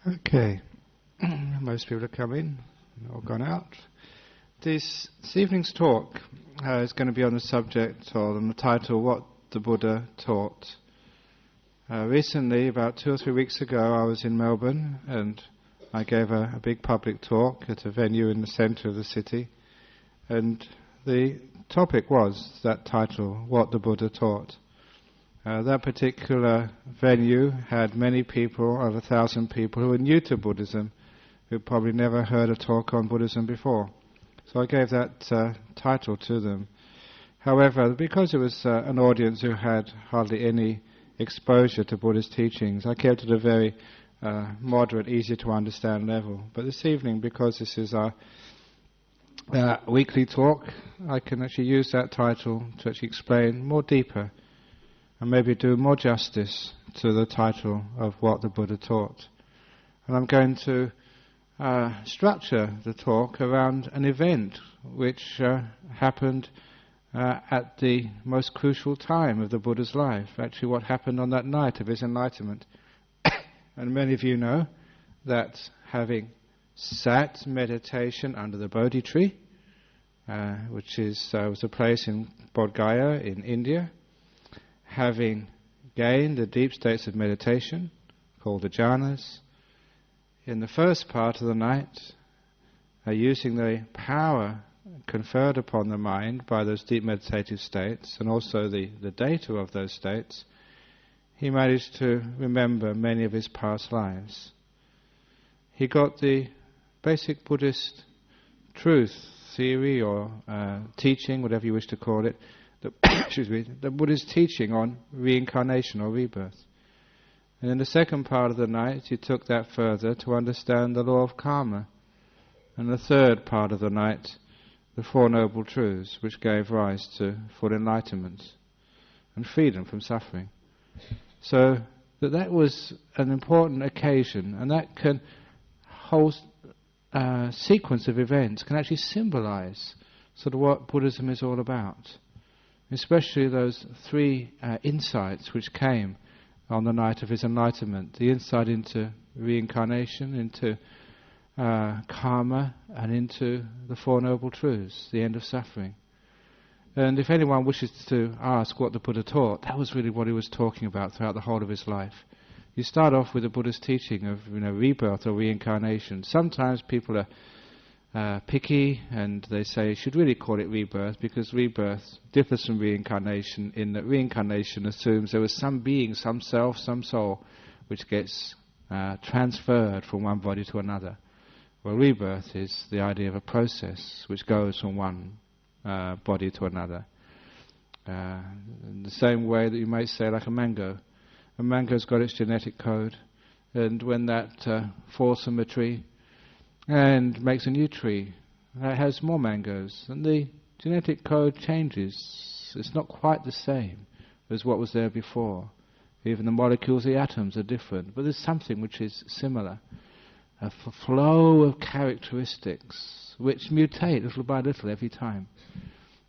Okay, most people have come in, all gone out. This evening's talk is going to be on the subject, or on the title, What the Buddha Taught. Recently, about 2 or 3 weeks ago, I was in Melbourne and I gave a big public talk at a venue in the centre of the city, and the topic was that title, What the Buddha Taught. That particular venue had many people, over 1,000 people, who were new to Buddhism, who probably never heard a talk on Buddhism before. So I gave that title to them. However, because it was an audience who had hardly any exposure to Buddhist teachings, I kept it a very moderate, easy to understand level. But this evening, because this is our weekly talk, I can actually use that title to actually explain more deeper and maybe do more justice to the title of What the Buddha Taught. And I'm going to structure the talk around an event which happened at the most crucial time of the Buddha's life, actually what happened on that night of his enlightenment. And many of you know that having sat meditation under the Bodhi tree, which was a place in Bodh Gaya in India, having gained the deep states of meditation, called the jhanas, in the first part of the night, using the power conferred upon the mind by those deep meditative states, and also the data of those states, he managed to remember many of his past lives. He got the basic Buddhist truth, theory, or teaching, whatever you wish to call it, the Buddha's teaching on reincarnation or rebirth. And in the second part of the night, he took that further to understand the law of karma. And the third part of the night, the Four Noble Truths, which gave rise to full enlightenment and freedom from suffering. So that was an important occasion, and that whole sequence of events can actually symbolize sort of what Buddhism is all about. Especially those 3 insights which came on the night of his enlightenment. The insight into reincarnation, into karma, and into the Four Noble Truths, the end of suffering. And if anyone wishes to ask what the Buddha taught, that was really what he was talking about throughout the whole of his life. You start off with the Buddha's teaching of rebirth or reincarnation. Sometimes people are picky, and they say you should really call it rebirth, because rebirth differs from reincarnation in that reincarnation assumes there was some being, some self, some soul, which gets transferred from one body to another. Well, rebirth is the idea of a process which goes from one body to another. In the same way that you might say like a mango. A mango's got its genetic code, and when that falls from a tree and makes a new tree, it has more mangoes, and the genetic code changes. It's not quite the same as what was there before. Even the molecules, the atoms are different, but there's something which is similar. A flow of characteristics which mutate little by little every time.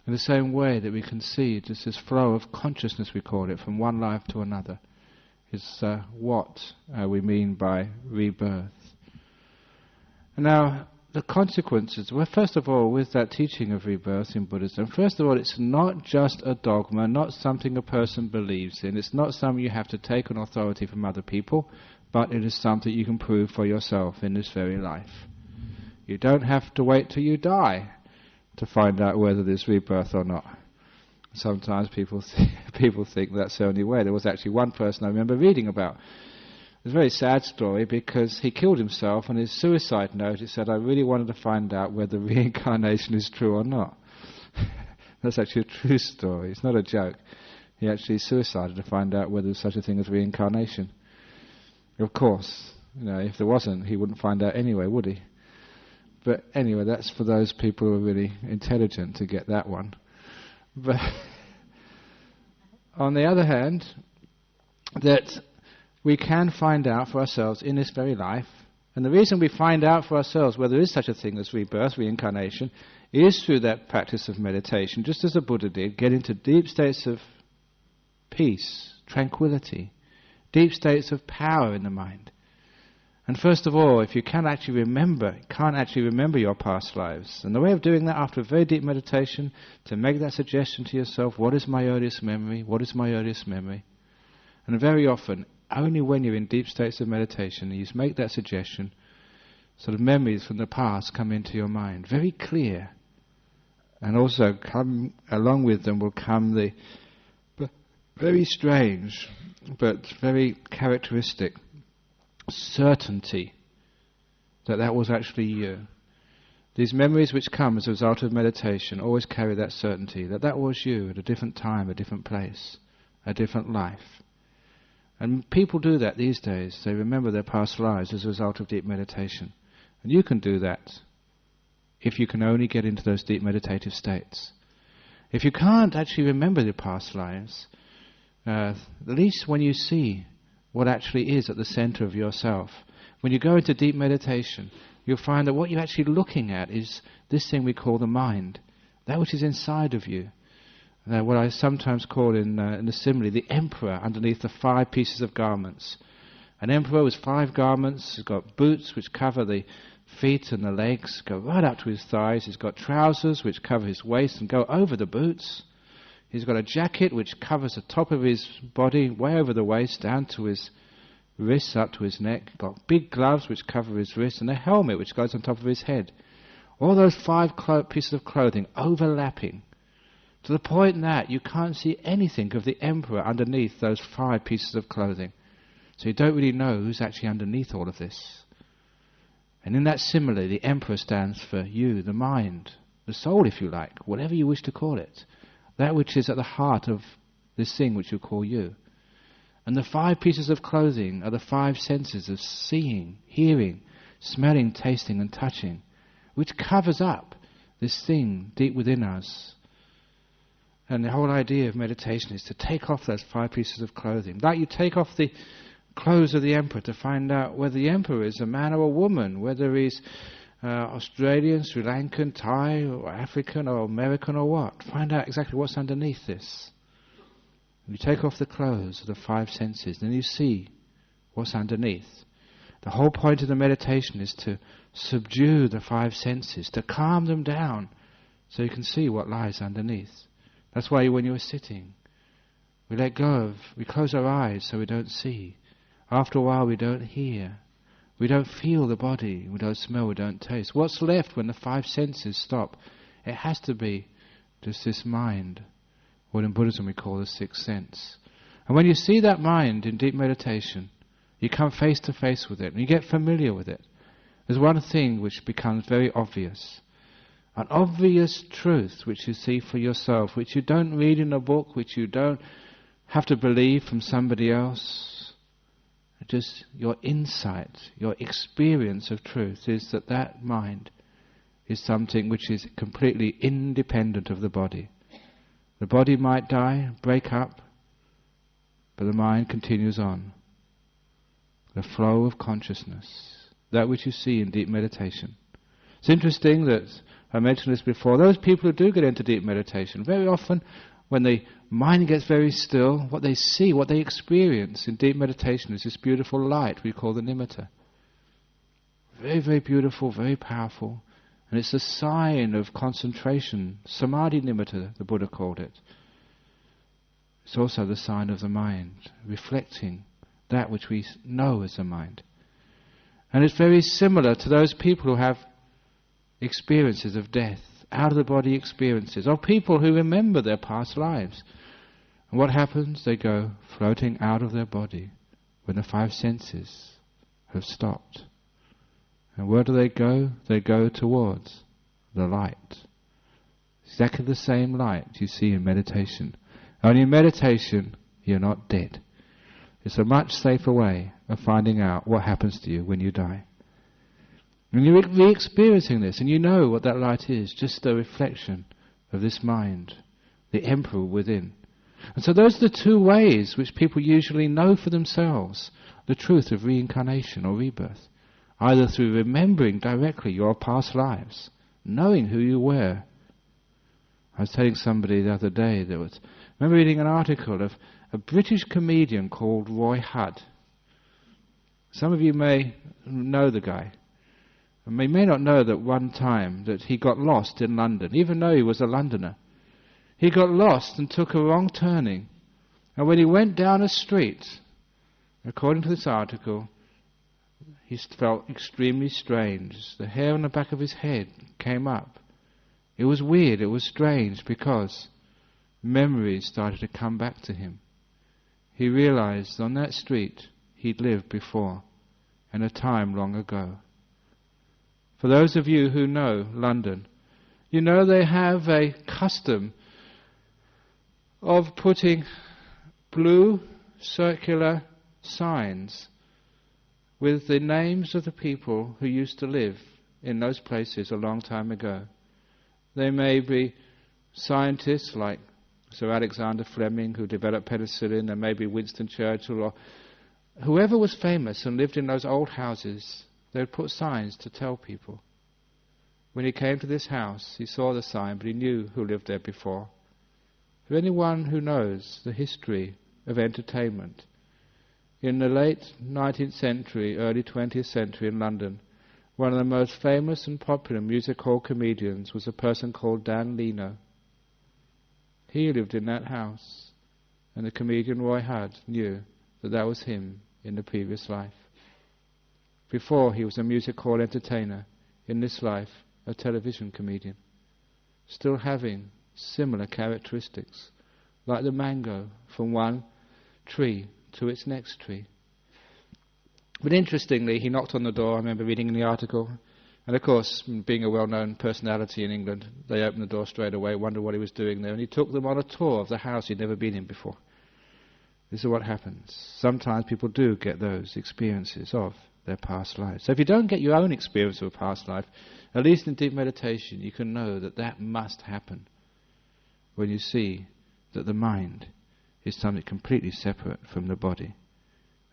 In the same way that we can see just this flow of consciousness, we call it, from one life to another, is what we mean by rebirth. And now, the consequences, well, first of all, with that teaching of rebirth in Buddhism, first of all, it's not just a dogma, not something a person believes in. It's not something you have to take on authority from other people, but it is something you can prove for yourself in this very life. You don't have to wait till you die to find out whether there's rebirth or not. Sometimes people think that's the only way. There was actually one person I remember reading about. It was a very sad story, because he killed himself, and his suicide note, it said, I really wanted to find out whether reincarnation is true or not. That's actually a true story. It's not a joke. He actually suicided to find out whether there's such a thing as reincarnation. Of course, if there wasn't, he wouldn't find out anyway, would he? But anyway, that's for those people who are really intelligent to get that one. But on the other hand, that we can find out for ourselves in this very life, and the reason we find out for ourselves whether there is such a thing as rebirth, reincarnation, is through that practice of meditation, just as the Buddha did, get into deep states of peace, tranquility, deep states of power in the mind. And first of all, if you can't actually remember your past lives, and the way of doing that after a very deep meditation, to make that suggestion to yourself, what is my earliest memory? What is my earliest memory? And very often, only when you're in deep states of meditation, you make that suggestion, sort of memories from the past come into your mind, very clear. And also, along with them will come the very strange, but very characteristic certainty that was actually you. These memories which come as a result of meditation always carry that certainty that was you at a different time, a different place, a different life. And people do that these days. They remember their past lives as a result of deep meditation. And you can do that if you can only get into those deep meditative states. If you can't actually remember your past lives, at least when you see what actually is at the center of yourself, when you go into deep meditation, you'll find that what you're actually looking at is this thing we call the mind, that which is inside of you. What I sometimes call in the simile, the emperor underneath the 5 pieces of garments. An emperor with 5 garments. He's got boots which cover the feet and the legs, go right up to his thighs. He's got trousers which cover his waist and go over the boots. He's got a jacket which covers the top of his body, way over the waist, down to his wrists, up to his neck. He's got big gloves which cover his wrists, and a helmet which goes on top of his head. All those 5 pieces of clothing overlapping, to the point that you can't see anything of the emperor underneath those 5 pieces of clothing. So you don't really know who's actually underneath all of this. And in that simile, the emperor stands for you, the mind, the soul, if you like, whatever you wish to call it. That which is at the heart of this thing which you call you. And the 5 pieces of clothing are the 5 senses of seeing, hearing, smelling, tasting and touching, which covers up this thing deep within us. And the whole idea of meditation is to take off those 5 pieces of clothing. Like you take off the clothes of the emperor to find out whether the emperor is a man or a woman, whether he's Australian, Sri Lankan, Thai, or African, or American, or what. Find out exactly what's underneath this. You take off the clothes of the 5 senses, then you see what's underneath. The whole point of the meditation is to subdue the 5 senses, to calm them down, so you can see what lies underneath. That's why when you're sitting, we let go we close our eyes so we don't see. After a while we don't hear. We don't feel the body, we don't smell, we don't taste. What's left when the 5 senses stop? It has to be just this mind, what in Buddhism we call the 6th sense. And when you see that mind in deep meditation, you come face to face with it, and you get familiar with it. There's one thing which becomes very obvious. An obvious truth which you see for yourself, which you don't read in a book, which you don't have to believe from somebody else. Just your insight, your experience of truth is that mind is something which is completely independent of the body. The body might die, break up, but the mind continues on. The flow of consciousness, that which you see in deep meditation. It's interesting that I mentioned this before, those people who do get into deep meditation, very often when the mind gets very still, what they see, what they experience in deep meditation is this beautiful light we call the nimitta. Very, very beautiful, very powerful. And it's a sign of concentration. Samadhi nimitta, the Buddha called it. It's also the sign of the mind, reflecting that which we know as the mind. And it's very similar to those people who have experiences of death, out-of-the-body experiences, or people who remember their past lives. And what happens? They go floating out of their body when the 5 senses have stopped. And where do they go? They go towards the light. Exactly the same light you see in meditation. Only in meditation, you're not dead. It's a much safer way of finding out what happens to you when you die. And you're re-experiencing this, and you know what that light is, just a reflection of this mind, the emperor within. And so those are the 2 ways which people usually know for themselves the truth of reincarnation or rebirth. Either through remembering directly your past lives, knowing who you were. I was telling somebody the other day, I remember reading an article of a British comedian called Roy Hudd. Some of you may know the guy. And you may not know that one time that he got lost in London, even though he was a Londoner. He got lost and took a wrong turning. And when he went down a street, according to this article, he felt extremely strange. The hair on the back of his head came up. It was weird, it was strange, because memories started to come back to him. He realized on that street he'd lived before, in a time long ago. For those of you who know London, you know they have a custom of putting blue circular signs with the names of the people who used to live in those places a long time ago. They may be scientists like Sir Alexander Fleming, who developed penicillin, and maybe Winston Churchill, or whoever was famous and lived in those old houses. They would put signs to tell people. When he came to this house, he saw the sign, but he knew who lived there before. For anyone who knows the history of entertainment, in the late 19th century, early 20th century in London, one of the most famous and popular music hall comedians was a person called Dan Leno. He lived in that house, and the comedian Roy Hudd knew that that was him in the previous life. Before, he was a music hall entertainer, in this life a television comedian, still having similar characteristics, like the mango from one tree to its next tree. But interestingly, he knocked on the door, I remember reading in the article, and of course, being a well-known personality in England, they opened the door straight away, wondered what he was doing there, and he took them on a tour of the house he'd never been in before. This is what happens. Sometimes people do get those experiences of their past lives. So if you don't get your own experience of a past life, at least in deep meditation, you can know that that must happen when you see that the mind is something completely separate from the body.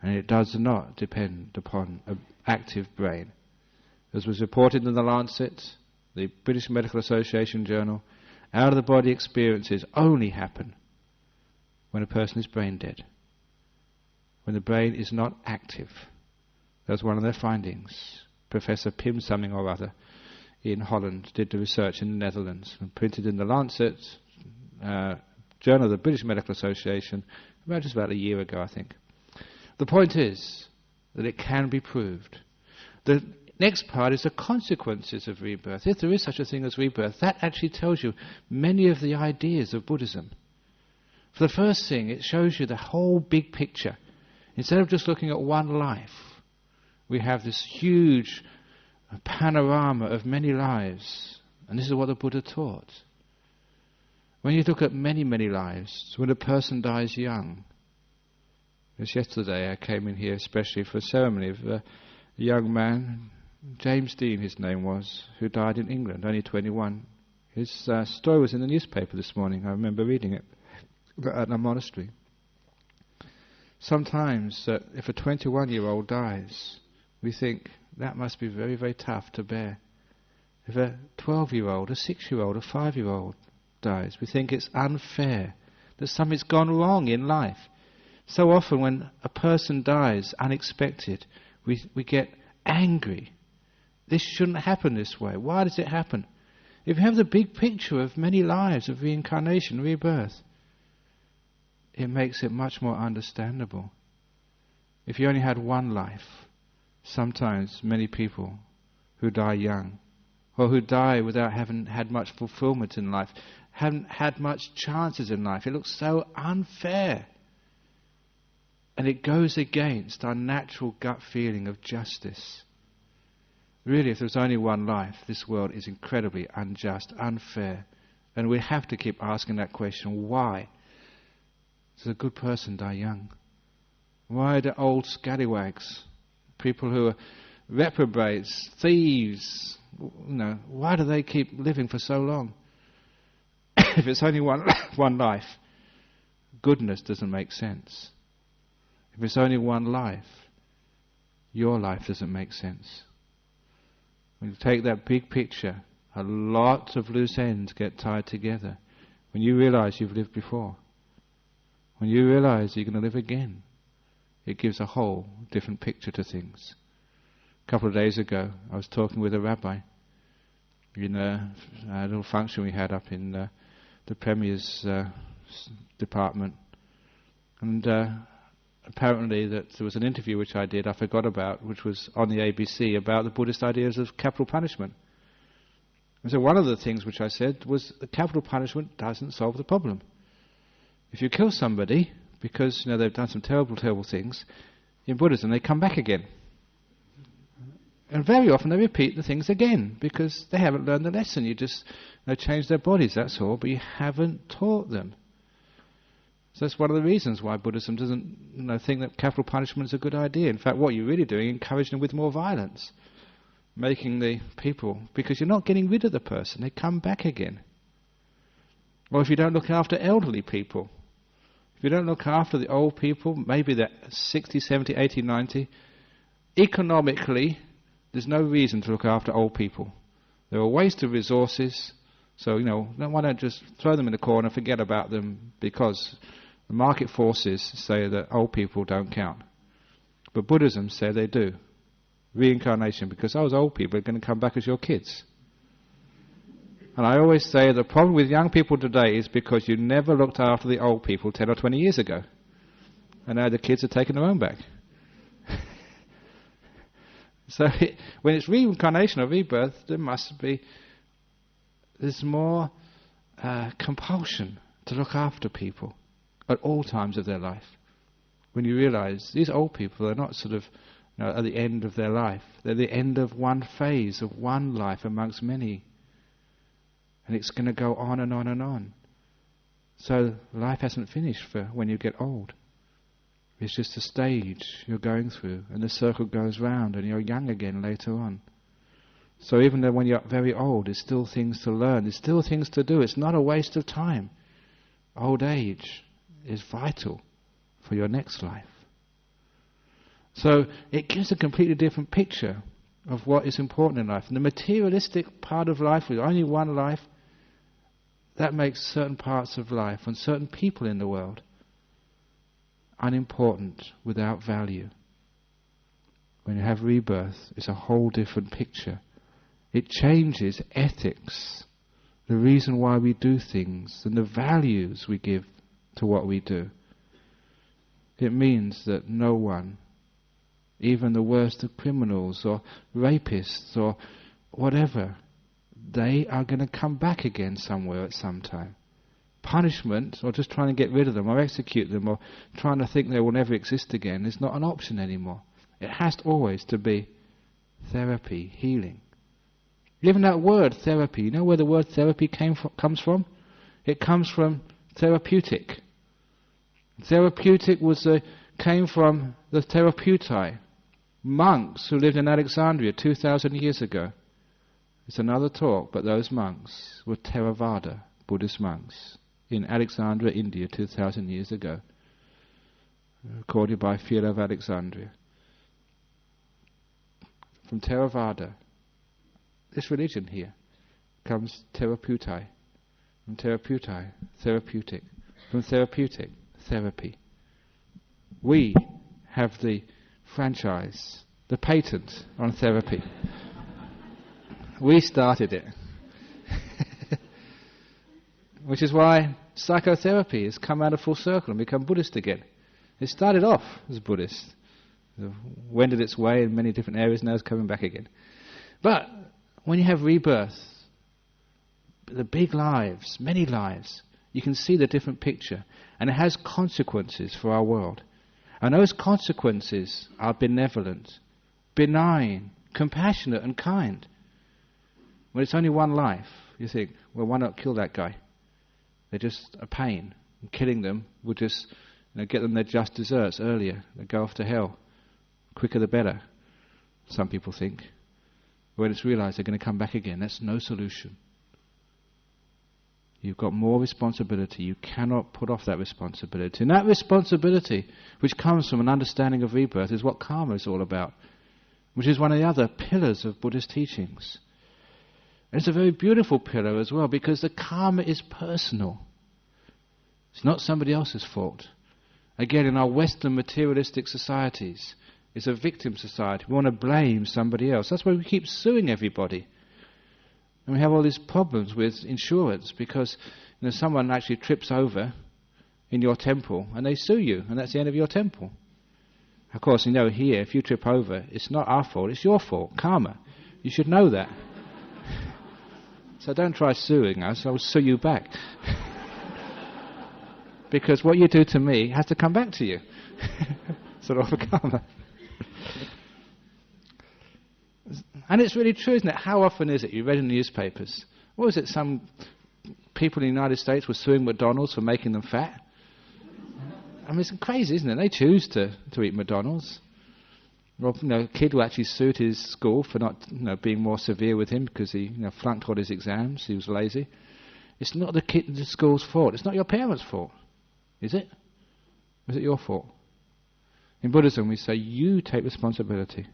And it does not depend upon an active brain. As was reported in the Lancet, the British Medical Association journal, out-of-the-body experiences only happen when a person is brain dead, when the brain is not active. That's one of their findings. Professor Pim something or other in Holland did the research in the Netherlands and printed in the Lancet journal of the British Medical Association about a year ago, I think. The point is that it can be proved. The next part is the consequences of rebirth. If there is such a thing as rebirth, that actually tells you many of the ideas of Buddhism. For the first thing, it shows you the whole big picture. Instead of just looking at one life, we have this huge panorama of many lives. And this is what the Buddha taught. When you look at many, many lives, when a person dies young. Just yesterday I came in here especially for a ceremony of a young man, James Dean his name was, who died in England, only 21. His story was in the newspaper this morning. I remember reading it at a monastery. Sometimes if a 21-year-old dies, we think that must be very, very tough to bear. If a 12-year-old, a 6-year-old, a 5-year-old dies, we think it's unfair, that something's gone wrong in life. So often when a person dies unexpected, we get angry. This shouldn't happen this way. Why does it happen? If you have the big picture of many lives of reincarnation, rebirth, it makes it much more understandable. If you only had one life, sometimes many people who die young, or who die without having had much fulfillment in life, haven't had much chances in life. It looks so unfair. And it goes against our natural gut feeling of justice. Really, if there's only one life, this world is incredibly unjust, unfair. And we have to keep asking that question, why does a good person die young? Why do old scallywags, people who are reprobates, thieves, why do they keep living for so long? If it's only one life, goodness doesn't make sense. If it's only one life, your life doesn't make sense. When you take that big picture, a lot of loose ends get tied together. When you realize you've lived before, when you realize you're going to live again, it gives a whole different picture to things. A couple of days ago, I was talking with a rabbi in a little function we had up in the Premier's department. And apparently that there was an interview which I did, I forgot about, which was on the ABC about the Buddhist ideas of capital punishment. And so one of the things which I said was that capital punishment doesn't solve the problem. If you kill somebody because they've done some terrible, terrible things, in Buddhism they come back again. And very often they repeat the things again because they haven't learned the lesson. You just change their bodies, that's all, but you haven't taught them. So that's one of the reasons why Buddhism doesn't think that capital punishment is a good idea. In fact, what you're really doing is encouraging them with more violence, making the people, because you're not getting rid of the person, they come back again. Or if you don't look after elderly people, if you don't look after the old people, maybe they're 60, 70, 80, 90, economically, there's no reason to look after old people. They're a waste of resources, so, why don't just throw them in the corner and forget about them, because the market forces say that old people don't count. But Buddhism said they do. Reincarnation, because those old people are going to come back as your kids. And I always say the problem with young people today is because you never looked after the old people 10 or 20 years ago. And now the kids are taking their own back. So when it's reincarnation or rebirth, there's more compulsion to look after people at all times of their life. When you realize these old people are not sort of at the end of their life. They're the end of one phase of one life amongst many. And it's going to go on and on and on. So life hasn't finished for when you get old. It's just a stage you're going through, and the circle goes round, and you're young again later on. So even though when you're very old, there's still things to learn, there's still things to do. It's not a waste of time. Old age is vital for your next life. So it gives a completely different picture of what is important in life. And the materialistic part of life, with only one life, that makes certain parts of life and certain people in the world unimportant, without value. When you have rebirth, it's a whole different picture. It changes ethics, the reason why we do things, and the values we give to what we do. It means that no one, even the worst of criminals or rapists or whatever, they are going to come back again somewhere at some time. Punishment, or just trying to get rid of them or execute them or trying to think they will never exist again, is not an option anymore. It has always to be therapy, healing. Even that word therapy, you know where the word therapy comes from? It comes from therapeutic. Therapeutic came from the therapeutai, monks who lived in Alexandria 2,000 years ago. It's another talk, but those monks were Theravada, Buddhist monks, in Alexandria, India, 2,000 years ago, recorded by Philo of Alexandria. From Theravada, this religion here, comes therapeutai. From therapeutai, therapeutic. From therapeutic, therapy. We have the franchise, the patent on therapy. We started it. Which is why psychotherapy has come out of full circle and become Buddhist again. It started off as Buddhist, wended its way in many different areas, now it's coming back again. But when you have rebirth, the big lives, many lives, you can see the different picture. And it has consequences for our world. And those consequences are benevolent, benign, compassionate and kind. When it's only one life, you think, well, why not kill that guy? They're just a pain. And killing them would just get them their just desserts earlier. They go off to hell. Quicker the better, some people think. When it's realized they're going to come back again, that's no solution. You've got more responsibility. You cannot put off that responsibility. And that responsibility, which comes from an understanding of rebirth, is what karma is all about, which is one of the other pillars of Buddhist teachings. And it's a very beautiful pillar as well, because the karma is personal. It's not somebody else's fault. Again, in our Western materialistic societies, it's a victim society. We want to blame somebody else. That's why we keep suing everybody. And we have all these problems with insurance because someone actually trips over in your temple and they sue you, and that's the end of your temple. Of course, here, if you trip over, it's not our fault, it's your fault, karma. You should know that. So don't try suing us, I will sue you back. Because what you do to me has to come back to you. Sort of a karma. And it's really true, isn't it? How often is it you read in the newspapers? What was it, some people in the United States were suing McDonald's for making them fat? I mean, it's crazy, isn't it? They choose to eat McDonald's. Or, a kid who actually sued his school for not, being more severe with him because he, flunked all his exams. He was lazy. It's not the school's fault. It's not your parents' fault, is it? Or is it your fault? In Buddhism, we say you take responsibility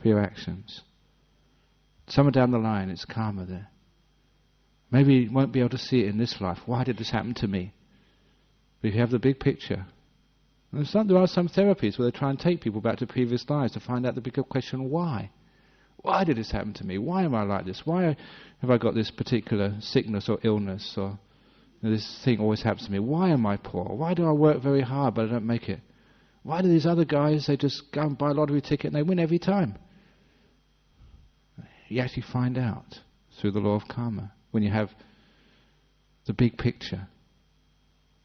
for your actions. Somewhere down the line, it's karma there. Maybe you won't be able to see it in this life. Why did this happen to me? But if you have the big picture. And there are some therapies where they try and take people back to previous lives to find out the bigger question, why? Why did this happen to me? Why am I like this? Why have I got this particular sickness or illness? Or this thing always happens to me. Why am I poor? Why do I work very hard but I don't make it? Why do these other guys, they just go and buy a lottery ticket and they win every time? You actually find out through the law of karma when you have the big picture.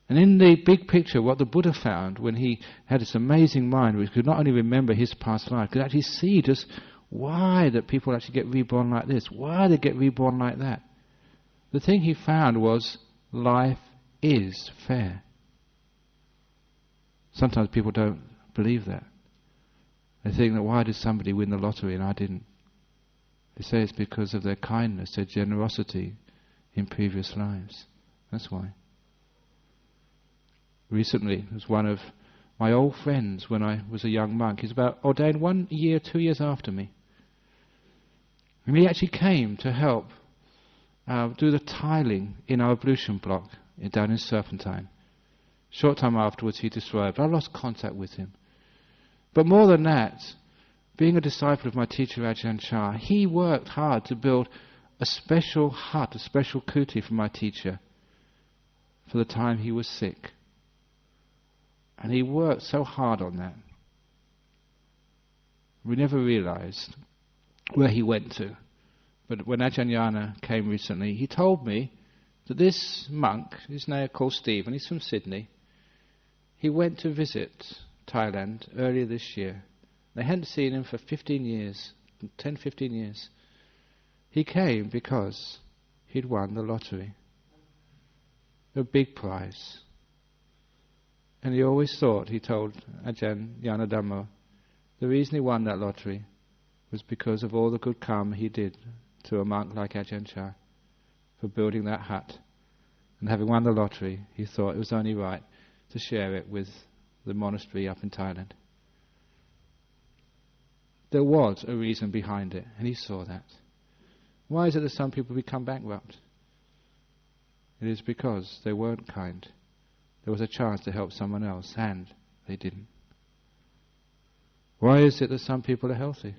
And in the big picture, what the Buddha found when he had this amazing mind, which could not only remember his past life, could actually see just why that people actually get reborn like this, why they get reborn like that. The thing he found was life is fair. Sometimes people don't believe that. They think that why did somebody win the lottery and I didn't? They say it's because of their kindness, their generosity in previous lives. That's why. Recently, there was one of my old friends when I was a young monk. He's about ordained 1 year, 2 years after me. And he actually came to help do the tiling in our ablution block down in Serpentine. Short time afterwards he destroyed, but I lost contact with him. But more than that, being a disciple of my teacher Ajahn Chah, he worked hard to build a special hut, a special kuti for my teacher for the time he was sick. And he worked so hard on that. We never realized where he went to. But when Ajahn Yana came recently, he told me that this monk, his name called Stephen, he's from Sydney, he went to visit Thailand earlier this year. They hadn't seen him for 15 years, 10, 15 years. He came because he'd won the lottery. A big prize. And he always thought, he told Ajahn Yana Dhamma, the reason he won that lottery was because of all the good karma he did to a monk like Ajahn Chah for building that hut. And having won the lottery, he thought it was only right to share it with the monastery up in Thailand. There was a reason behind it, and he saw that. Why is it that some people become bankrupt? It is because they weren't kind. There was a chance to help someone else, and they didn't. Why is it that some people are healthy?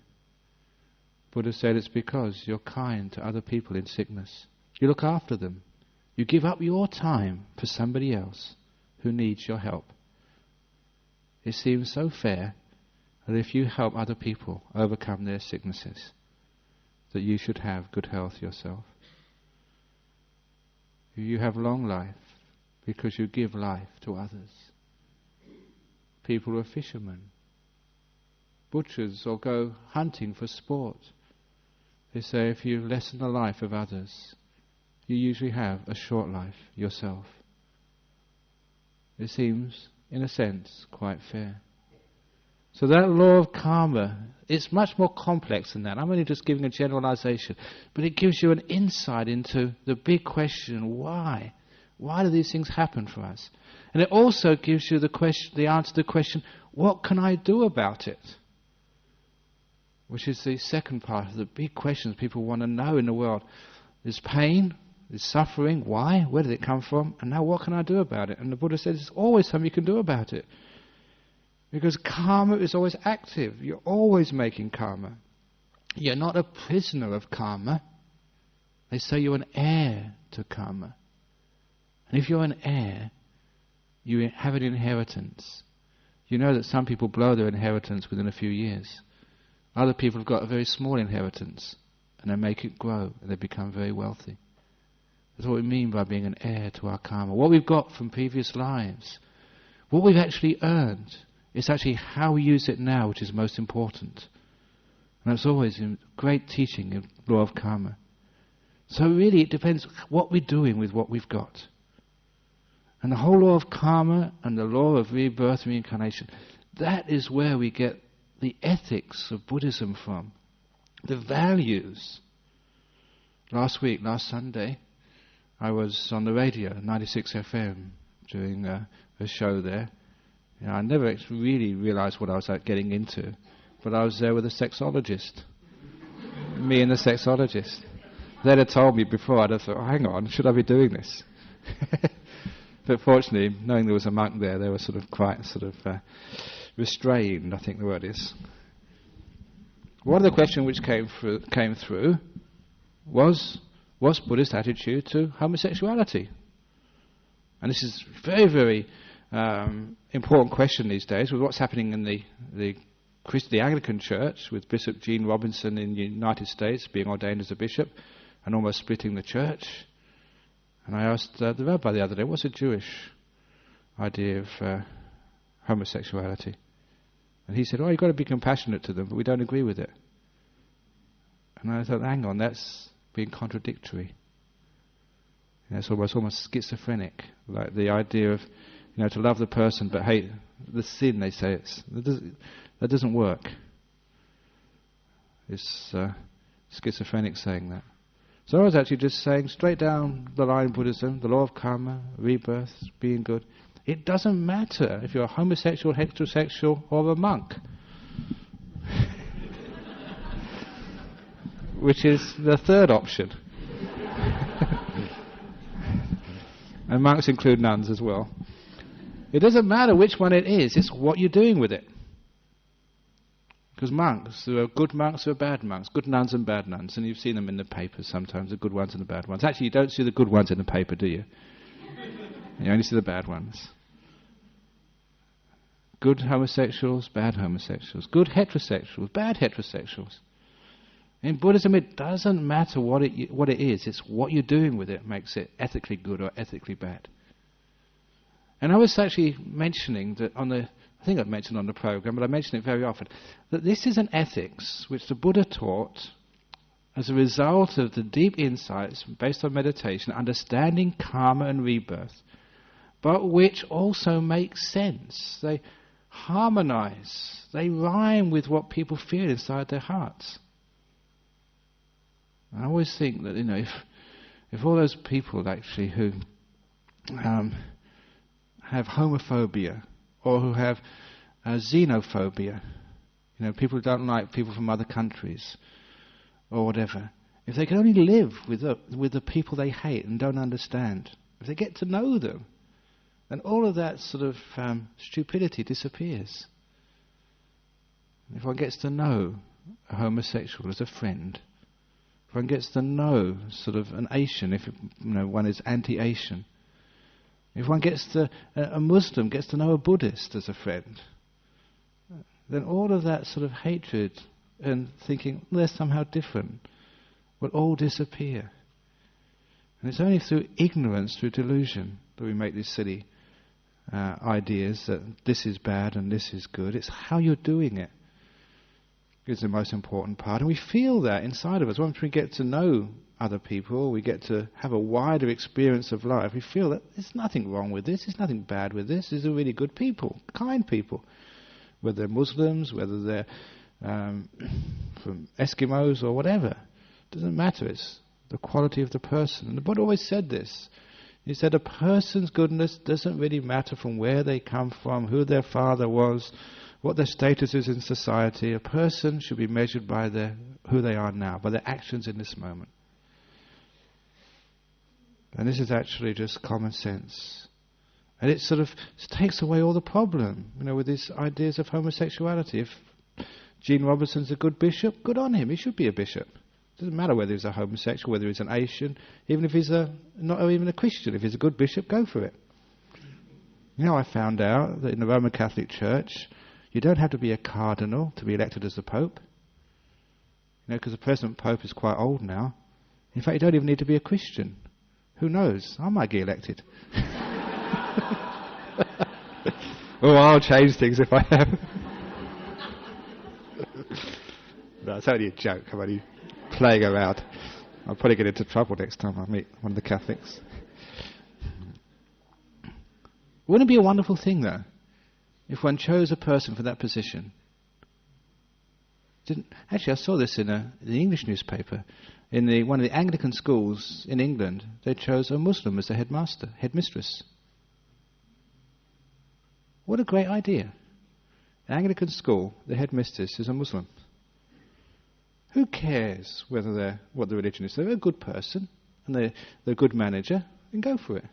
Buddha said it's because you're kind to other people in sickness. You look after them. You give up your time for somebody else who needs your help. It seems so fair that if you help other people overcome their sicknesses, that you should have good health yourself. You have long life because you give life to others. People who are fishermen, butchers, or go hunting for sport. They say if you lessen the life of others, you usually have a short life yourself. It seems, in a sense, quite fair. So that law of karma is much more complex than that. I'm only just giving a generalization, but it gives you an insight into the big question, why? Why do these things happen for us? And it also gives you the answer to the question, what can I do about it? Which is the second part of the big questions people want to know in the world. There's pain, there's suffering, why? Where did it come from? And now what can I do about it? And the Buddha says there's always something you can do about it. Because karma is always active. You're always making karma. You're not a prisoner of karma. They say you're an heir to karma. And if you're an heir, you have an inheritance. You know that some people blow their inheritance within a few years. Other people have got a very small inheritance, and they make it grow, and they become very wealthy. That's what we mean by being an heir to our karma. What we've got from previous lives, what we've actually earned, it's actually how we use it now which is most important. And that's always in great teaching in law of karma. So really it depends what we're doing with what we've got. And the whole law of karma and the law of rebirth and reincarnation, that is where we get the ethics of Buddhism from. The values. Last Sunday, I was on the radio, 96 FM, doing a show there. You know, I never really realized what I was getting into, but I was there with a sexologist. Me and the sexologist. They'd have told me before, I'd have thought, oh, hang on, should I be doing this? But fortunately, knowing there was a monk there, they were sort of quite restrained, I think the word is. One of the questions which came through was Buddhist attitude to homosexuality. And this is very, very important question these days with what's happening in the Anglican Church, with Bishop Gene Robinson in the United States being ordained as a bishop and almost splitting the church. And I asked the rabbi the other day, what's a Jewish idea of homosexuality? And he said, you've got to be compassionate to them, but we don't agree with it. And I thought, hang on, that's being contradictory. You know, it's almost schizophrenic, like the idea of, to love the person but hate the sin. They say that doesn't work. It's schizophrenic saying that. So I was actually just saying straight down the line Buddhism, the law of karma, rebirth, being good. It doesn't matter if you're a homosexual, heterosexual, or a monk. Which is the third option. And monks include nuns as well. It doesn't matter which one it is, it's what you're doing with it. Because monks, there are good monks, there are bad monks, good nuns and bad nuns, and you've seen them in the papers sometimes, the good ones and the bad ones. Actually, you don't see the good ones in the paper, do you? You only see the bad ones. Good homosexuals, bad homosexuals. Good heterosexuals, bad heterosexuals. In Buddhism, it doesn't matter what it is. It's what you're doing with it makes it ethically good or ethically bad. And I was actually mentioning that I think I've mentioned on the program, but I mention it very often, that this is an ethics which the Buddha taught as a result of the deep insights based on meditation, understanding karma and rebirth, but which also makes sense. They harmonize, they rhyme with what people feel inside their hearts. I always think that, if all those people actually who have homophobia or who have xenophobia, people who don't like people from other countries or whatever, if they can only live with the people they hate and don't understand, if they get to know them, then all of that sort of stupidity disappears. If one gets to know a homosexual as a friend, if one gets to know sort of an Asian, if one is anti-Asian, if one gets to a Muslim gets to know a Buddhist as a friend, then all of that sort of hatred and thinking they're somehow different will all disappear. And it's only through ignorance, through delusion, that we make these silly ideas that this is bad and this is good. It's how you're doing it is the most important part. And we feel that inside of us. Once we get to know other people, we get to have a wider experience of life, we feel that there's nothing wrong with this, there's nothing bad with this, these are really good people, kind people. Whether they're Muslims, whether they're from Eskimos or whatever. It doesn't matter, it's the quality of the person. And the Buddha always said this. He said a person's goodness doesn't really matter from where they come from, who their father was, what their status is in society. A person should be measured by who they are now, by their actions in this moment. And this is actually just common sense. And it sort of takes away all the problem, with these ideas of homosexuality. If Gene Robinson's a good bishop, good on him. He should be a bishop. It doesn't matter whether he's a homosexual, whether he's an Asian, even if he's not even a Christian. If he's a good bishop, go for it. I found out that in the Roman Catholic Church, you don't have to be a cardinal to be elected as the Pope. Because the present Pope is quite old now. In fact, you don't even need to be a Christian. Who knows? I might get elected. Oh, I'll change things if I am. No, it's only a joke. I'm only playing around. I'll probably get into trouble next time I meet one of the Catholics. Wouldn't it be a wonderful thing, though, if one chose a person for that position? Actually, I saw this in the English newspaper. In one of the Anglican schools in England, they chose a Muslim as the headmistress. What a great idea. Anglican school, the headmistress is a Muslim. Who cares what the religion is? They're a good person, and they're a good manager, then go for it.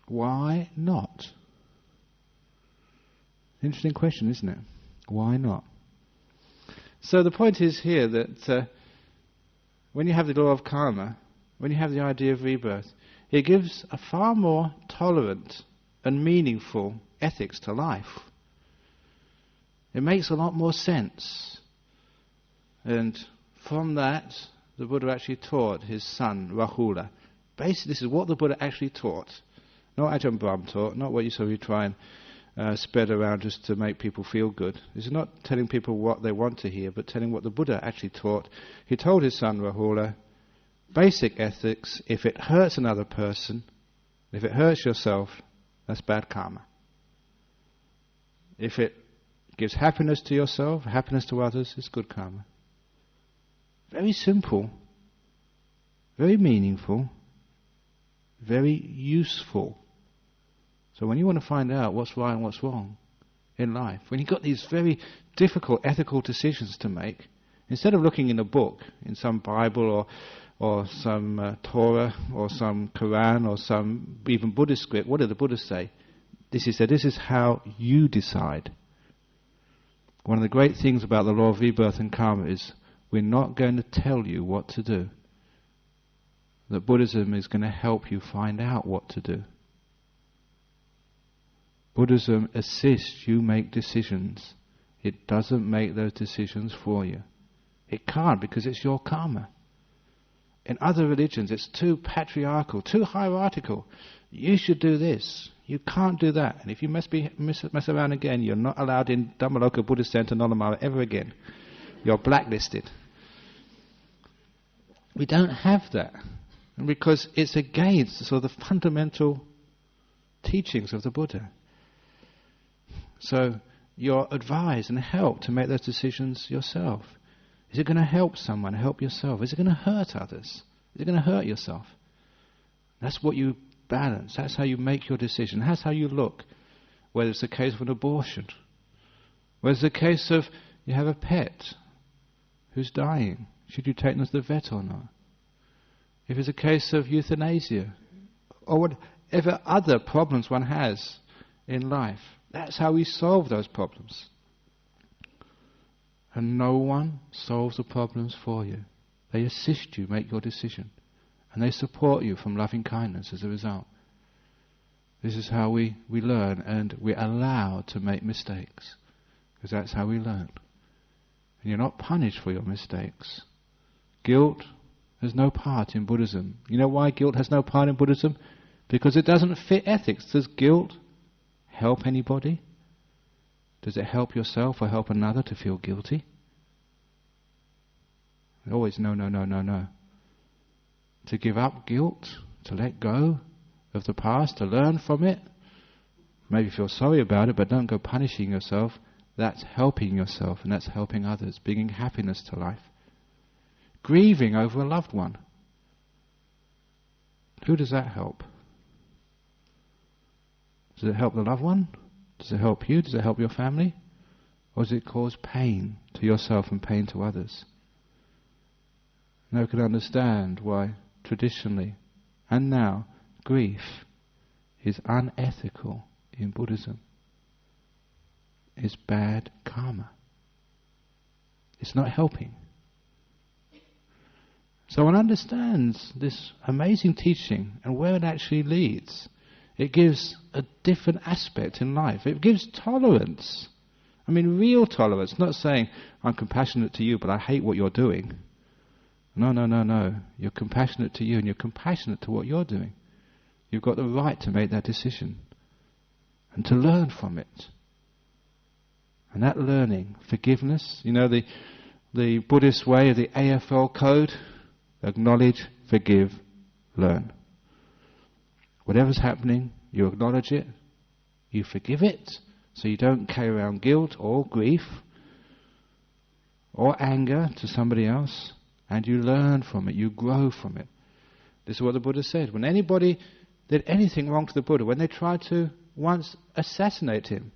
Why not? Interesting question, isn't it? Why not? So the point is here that when you have the law of karma, when you have the idea of rebirth, it gives a far more tolerant and meaningful ethics to life. It makes a lot more sense. And from that, the Buddha actually taught his son, Rahula. Basically, this is what the Buddha actually taught. Not Ajahn Brahm taught, not what you sort of try and spread around just to make people feel good. This is not telling people what they want to hear, but telling what the Buddha actually taught. He told his son Rahula, basic ethics, if it hurts another person, if it hurts yourself, that's bad karma. If it gives happiness to yourself, happiness to others, it's good karma. Very simple, very meaningful, very useful. So when you want to find out what's right and what's wrong in life, when you've got these very difficult ethical decisions to make, instead of looking in a book, in some Bible or some Torah or some Quran or some even Buddhist script, what did the Buddha say? This is how you decide. One of the great things about the law of rebirth and karma is we're not going to tell you what to do. That Buddhism is going to help you find out what to do. Buddhism assists you make decisions. It doesn't make those decisions for you. It can't, because it's your karma. In other religions, it's too patriarchal, too hierarchical. You should do this. You can't do that. And if you mess around again, you're not allowed in Dhammaloka Buddhist Center Nollamara ever again. You're blacklisted. We don't have that. And because it's against sort of the fundamental teachings of the Buddha. So you're advised and helped to make those decisions yourself. Is it going to help someone? Help yourself. Is it going to hurt others? Is it going to hurt yourself? That's what you balance. That's how you make your decision. That's how you look. Whether it's a case of an abortion. Whether it's a case of you have a pet who's dying. Should you take them to the vet or not? If it's a case of euthanasia. Or whatever other problems one has in life. That's how we solve those problems. And no one solves the problems for you. They assist you make your decision. And they support you from loving kindness as a result. This is how we learn, and we're allowed to make mistakes. Because that's how we learn. And you're not punished for your mistakes. Guilt has no part in Buddhism. You know why guilt has no part in Buddhism? Because it doesn't fit ethics. Does guilt help anybody? Does it help yourself or help another to feel guilty? Always no. To give up guilt, to let go of the past, to learn from it, maybe feel sorry about it, but don't go punishing yourself. That's helping yourself, and that's helping others, bringing happiness to life. Grieving over a loved one. Who does that help? Does it help the loved one? Does it help you? Does it help your family? Or does it cause pain to yourself and pain to others? Now we can understand why traditionally and now grief is unethical in Buddhism. It's bad karma. It's not helping. So one understands this amazing teaching and where it actually leads. It gives a different aspect in life. It gives tolerance. I mean, real tolerance. Not saying, I'm compassionate to you, but I hate what you're doing. No. You're compassionate to you and you're compassionate to what you're doing. You've got the right to make that decision and to learn from it. And that learning, forgiveness, you know, the Buddhist way of the AFL code, acknowledge, forgive, learn. Whatever's happening, you acknowledge it, you forgive it, so you don't carry around guilt or grief or anger to somebody else, and you learn from it, you grow from it. This is what the Buddha said. When anybody did anything wrong to the Buddha, when they tried to once assassinate him,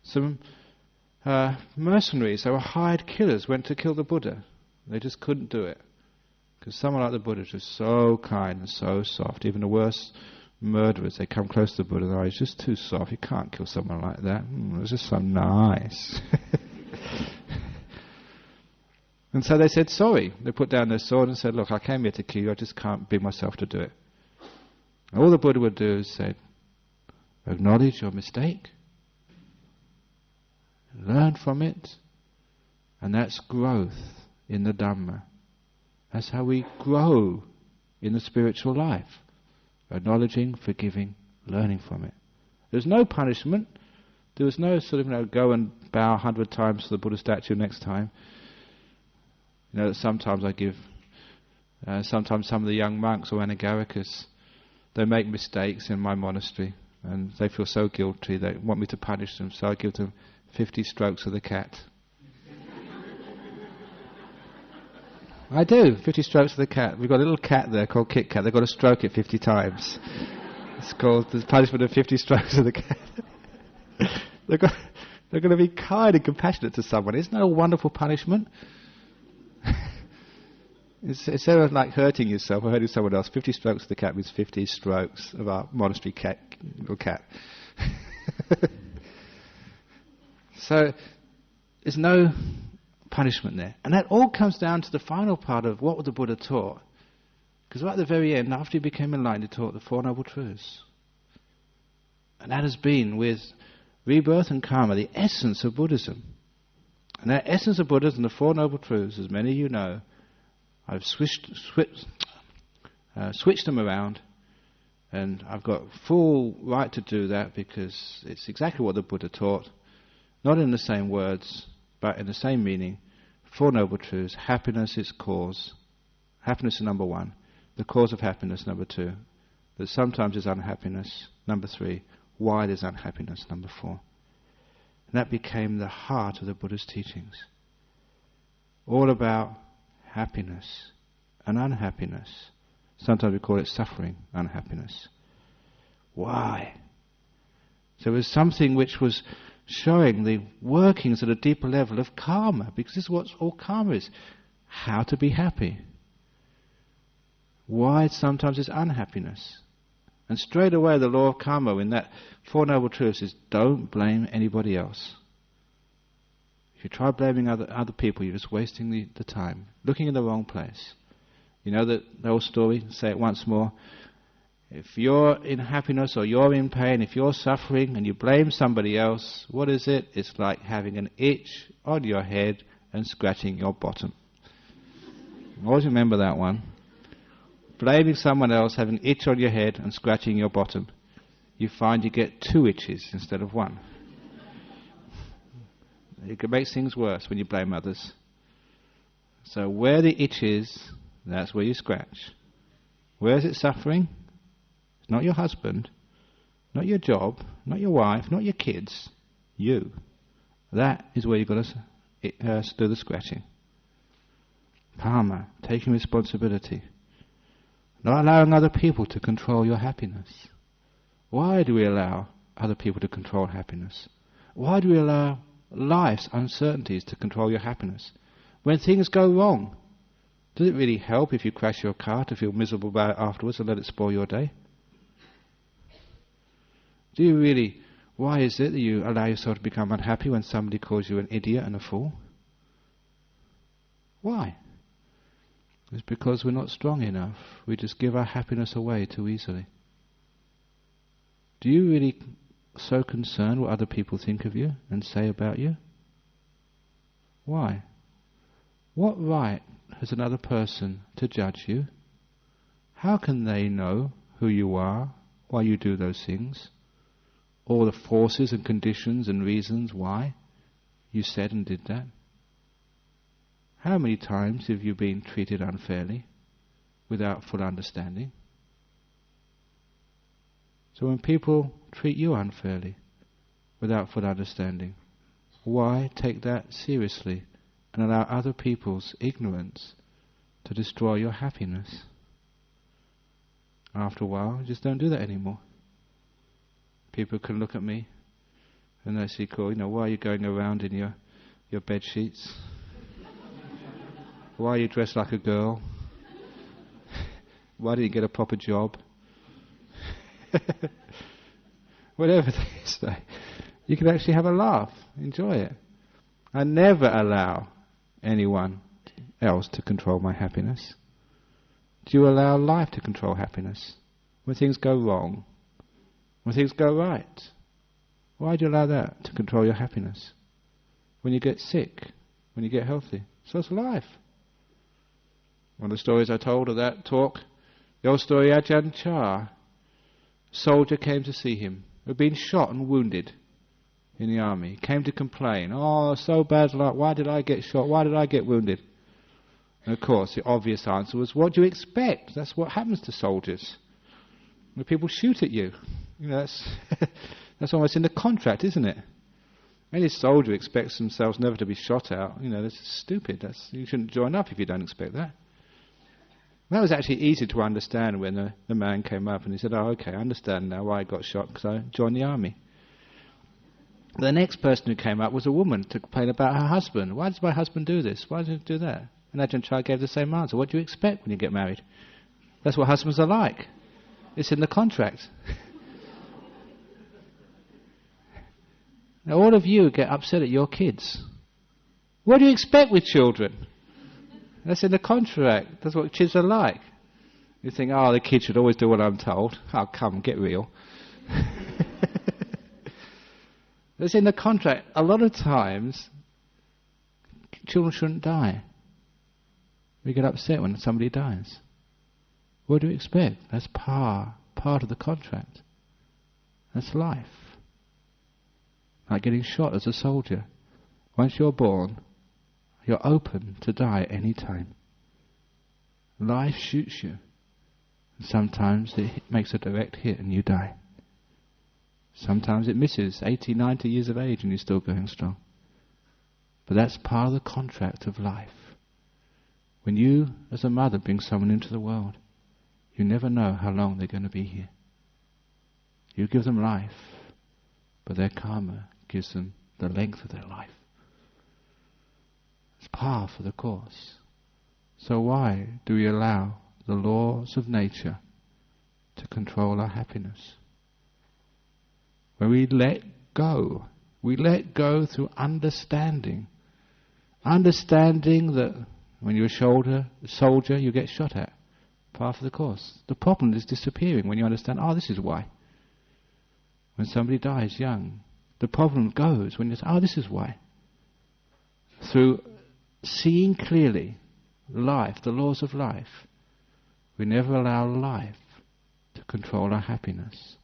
some mercenaries, they were hired killers, went to kill the Buddha. They just couldn't do it. Because someone like the Buddha is just so kind and so soft. Even the worst murderers, they come close to the Buddha and he's just too soft. You can't kill someone like that. It's just so nice. And so they said sorry. They put down their sword and said, look, I came here to kill you. I just can't bring myself to do it. And all the Buddha would do is say, acknowledge your mistake. Learn from it. And that's growth in the Dhamma. That's how we grow in the spiritual life. Acknowledging, forgiving, learning from it. There's no punishment. There was no sort of, go and bow 100 times to the Buddha statue next time. Sometimes I give, sometimes some of the young monks or anagarikas, they make mistakes in my monastery and they feel so guilty, they want me to punish them, so I give them 50 strokes of the cat. I do, 50 strokes of the cat. We've got a little cat there called Kit Kat. They've got to stroke it 50 times. It's called the punishment of 50 strokes of the cat. They're going to be kind and compassionate to someone. Isn't that a wonderful punishment? Instead of like hurting yourself or hurting someone else, 50 strokes of the cat means 50 strokes of our monastery cat, little cat. So there's no punishment there. And that all comes down to the final part of what the Buddha taught. Because right at the very end, after he became enlightened, he taught the Four Noble Truths. And that has been, with rebirth and karma, the essence of Buddhism. And that essence of Buddhism, the Four Noble Truths, as many of you know, I've switched them around, and I've got full right to do that because it's exactly what the Buddha taught, not in the same words, but in the same meaning. Four Noble Truths. Happiness is cause. Happiness is number one. The cause of happiness, number two. That sometimes is unhappiness, number three. Why there's unhappiness, number four. And that became the heart of the Buddha's teachings. All about happiness and unhappiness. Sometimes we call it suffering, unhappiness. Why? So it was something which was showing the workings at a deeper level of karma, because this is what all karma is. How to be happy. Why sometimes it's unhappiness. And straight away the law of karma in that Four Noble Truths is don't blame anybody else. If you try blaming other people, you're just wasting the time, looking in the wrong place. You know the old story, say it once more. If you're in happiness or you're in pain, if you're suffering and you blame somebody else, what is it? It's like having an itch on your head and scratching your bottom. Always remember that one. Blaming someone else, having an itch on your head and scratching your bottom. You find you get 2 itches instead of 1. It makes things worse when you blame others. So where the itch is, that's where you scratch. Where is it suffering? It's not your husband, not your job, not your wife, not your kids. You. That is where you've got to do the scratching. Karma, taking responsibility. Not allowing other people to control your happiness. Why do we allow other people to control happiness? Why do we allow life's uncertainties to control your happiness? When things go wrong, does it really help if you crash your car to feel miserable about it afterwards and let it spoil your day? Do you really? Why is it that you allow yourself to become unhappy when somebody calls you an idiot and a fool? Why? It's because we're not strong enough. We just give our happiness away too easily. Do you really so concerned what other people think of you and say about you? Why? What right has another person to judge you? How can they know who you are, why you do those things? All the forces and conditions and reasons why you said and did that? How many times have you been treated unfairly without full understanding? So when people treat you unfairly without full understanding, why take that seriously and allow other people's ignorance to destroy your happiness? After a while, just don't do that anymore. People can look at me and they say, cool, why are you going around in your bed sheets? Why are you dressed like a girl? Why didn't you get a proper job? Whatever they say, you can actually have a laugh, enjoy it. I never allow anyone else to control my happiness. Do you allow life to control happiness? When things go wrong, when things go right, why do you allow that to control your happiness? When you get sick, when you get healthy, so it's life. One of the stories I told of that talk, the old story, Ajahn Chah, soldier came to see him, who had been shot and wounded in the army. He came to complain, so bad luck, why did I get shot, why did I get wounded? And of course the obvious answer was, what do you expect? That's what happens to soldiers. When people shoot at you, that's that's almost in the contract, isn't it? Any soldier expects themselves never to be shot at. That's stupid. You shouldn't join up if you don't expect that. That was actually easy to understand when the man came up and he said, okay, I understand now why I got shot, because I joined the army. The next person who came up was a woman to complain about her husband. Why does my husband do this? Why does he do that? And Ajahn Chah gave the same answer. What do you expect when you get married? That's what husbands are like. It's in the contract. Now all of you get upset at your kids. What do you expect with children? That's in the contract. That's what kids are like. You think, the kids should always do what I'm told. Oh, come, get real. That's in the contract. A lot of times, children shouldn't die. We get upset when somebody dies. What do you expect? That's part of the contract. That's life. Like getting shot as a soldier. Once you're born, you're open to die any time. Life shoots you. And sometimes it makes a direct hit and you die. Sometimes it misses, 80, 90 years of age and you're still going strong. But that's part of the contract of life. When you, as a mother, bring someone into the world, you never know how long they're going to be here. You give them life, but their karma gives them the length of their life. It's par for the course. So why do we allow the laws of nature to control our happiness? When we let go through understanding. Understanding that when you're a soldier, you get shot at. Par for the course. The problem is disappearing when you understand, this is why. When somebody dies young, the problem goes when you say, this is why. Through seeing clearly life, the laws of life, we never allow life to control our happiness.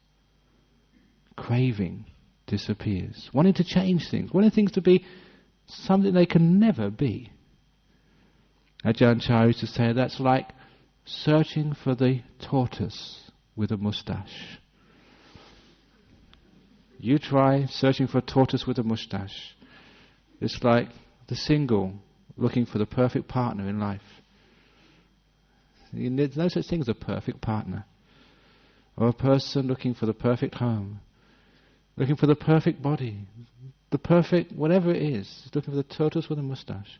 Craving disappears. Wanting to change things, wanting things to be something they can never be. Ajahn Chah used to say that's like searching for the tortoise with a moustache. You try searching for a tortoise with a moustache. It's like the single looking for the perfect partner in life. There's no such thing as a perfect partner. Or a person looking for the perfect home. Looking for the perfect body. The perfect, whatever it is. Looking for the tortoise with a moustache.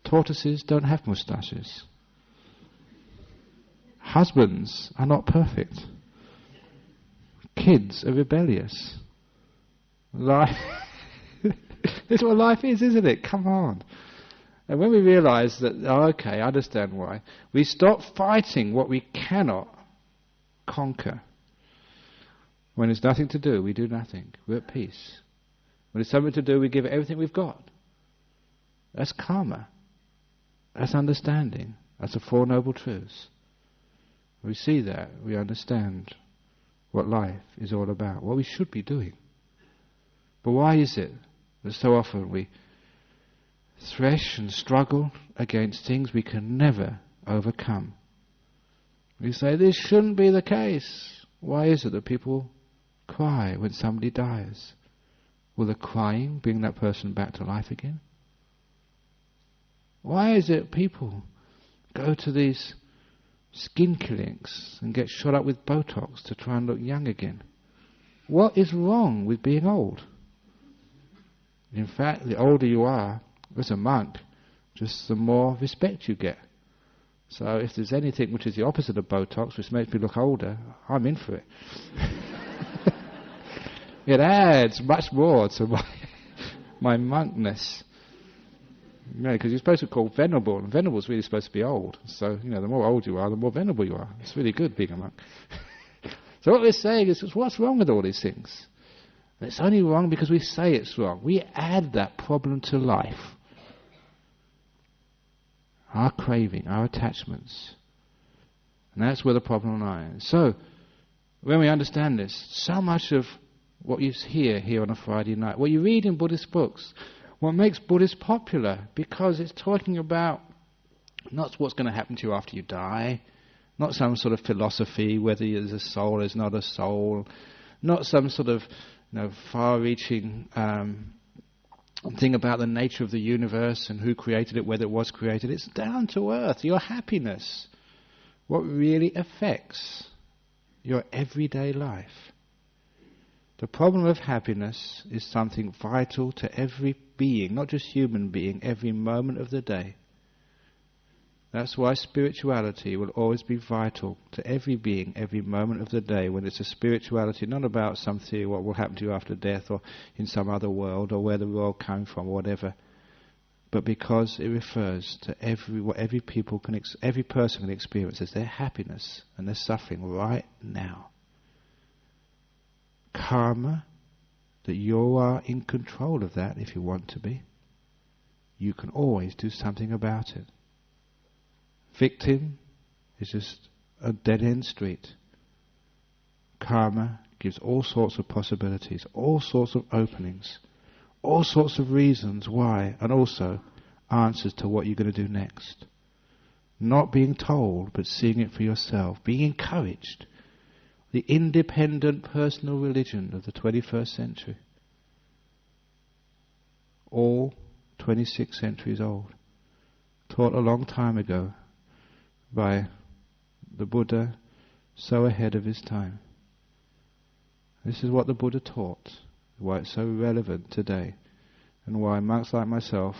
Tortoises don't have moustaches. Husbands are not perfect. Kids are rebellious. Life it's what life is, isn't it? Come on. And when we realise that, okay, I understand why, we stop fighting what we cannot conquer. When there's nothing to do, we do nothing. We're at peace. When there's something to do, we give it everything we've got. That's karma. That's understanding. That's the Four Noble Truths. We see that, we understand what life is all about, what we should be doing. But why is it that so often we thresh and struggle against things we can never overcome? We say, this shouldn't be the case. Why is it that people cry when somebody dies? Will the crying bring that person back to life again? Why is it people go to these skin clinics and get shot up with Botox to try and look young again? What is wrong with being old? In fact, the older you are, as a monk, just the more respect you get. So if there's anything which is the opposite of Botox, which makes me look older, I'm in for it. It adds much more to my monkness. Because you're supposed to be called venerable, and venerable is really supposed to be old. So, the more old you are, the more venerable you are. It's really good being a monk. So what we're saying is, what's wrong with all these things? And it's only wrong because we say it's wrong. We add that problem to life. Our craving, our attachments. And that's where the problem lies. So, when we understand this, so much of what you hear here on a Friday night, what you read in Buddhist books, what makes Buddhist popular, because it's talking about not what's going to happen to you after you die, not some sort of philosophy, whether there's a soul, there's not a soul, not some sort of far-reaching thing about the nature of the universe and who created it, whether it was created. It's down to earth, your happiness, what really affects your everyday life. The problem of happiness is something vital to every being, not just human being, every moment of the day. That's why spirituality will always be vital to every being, every moment of the day, when it's a spirituality not about some theory, what will happen to you after death or in some other world or where the world came from or whatever, but because it refers to what every person can experience as their happiness and their suffering right now. Karma, that you are in control of that if you want to be. You can always do something about it. Victim is just a dead-end street. Karma gives all sorts of possibilities, all sorts of openings, all sorts of reasons why, and also answers to what you're going to do next. Not being told, but seeing it for yourself, being encouraged. The independent personal religion of the 21st century. All 26 centuries old. Taught a long time ago by the Buddha, so ahead of his time. This is what the Buddha taught, why it's so relevant today, and why monks like myself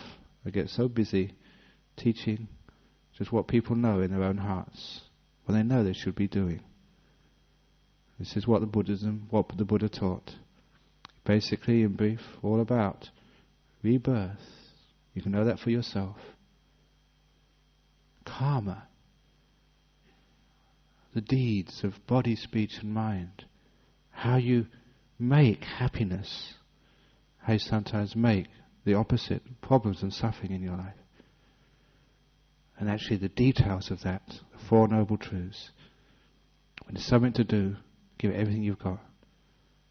get so busy teaching just what people know in their own hearts, what they know they should be doing. This is what the Buddha taught. Basically, in brief, all about rebirth. You can know that for yourself. Karma. The deeds of body, speech and mind. How you make happiness. How you sometimes make the opposite, problems and suffering in your life. And actually the details of that, the Four Noble Truths. When there's something to do, give it everything you've got.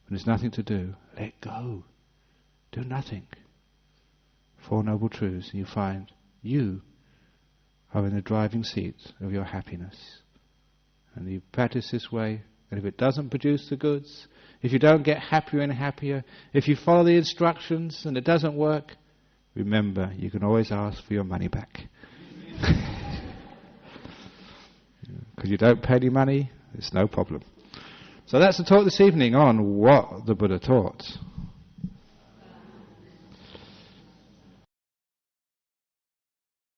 When there's nothing to do, let go. Do nothing. Four Noble Truths, and you find you are in the driving seat of your happiness. And you practice this way, and if it doesn't produce the goods, if you don't get happier and happier, if you follow the instructions and it doesn't work, remember, you can always ask for your money back. Because you don't pay any money, it's no problem. So that's the talk this evening on what the Buddha taught.